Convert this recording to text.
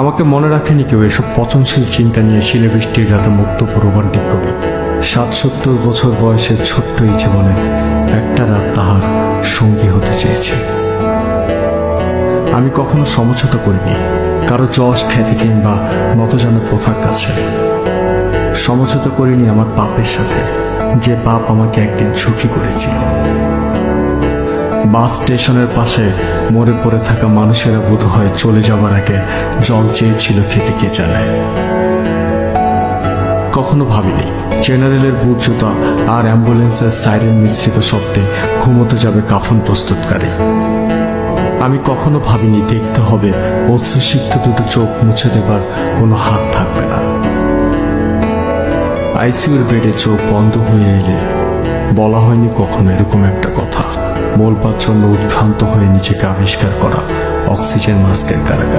আমাকে মনে রাখেনি কেউ এসব পচনশীল চিন্তা নিয়ে শিলে বৃষ্টির রাতে মুক্ত রোমান্টিক কবি। ৭-৭০ বছর বয়সের ছোট্ট এই জীবনে একটা রাত তাহার সঙ্গী হতে চেয়েছি। আমি কখনো সমঝোতা করিনি কারো যশ খ্যাতি কিংবা নতজানু প্রথার কাছে। সমঝোতা করিনি আমার পাপের সাথে, যে পাপ আমাকে একদিন সুখী করেছিল। বাস স্টেশনের পাশে মরে পড়ে থাকা মানুষেরা বোধহয় চলে যাবার আগে জল চেয়েছিল খেতে কে জানে। কখনো ভাবিনি জেনারেলের বুট জুতা আর অ্যাম্বুলেন্সের সাইরেন মিশ্রিত শব্দে ঘুমোতে যাবে কাফন প্রস্তুতকারী। আমি কখনো ভাবিনি দেখতে হবে অশ্রুসিক্ত দুটো চোখ মুছে দেবার কোনো হাত থাকবে না। আইসিইউর বেডে চোখ বন্ধ হয়ে এলে বলা হয়নি কখনো এরকম একটা কথা, বলবার জন্য উদ্ভ্রান্ত হয়ে নিজেকে আবিষ্কার করা অক্সিজেন মাস্কের কারাগার।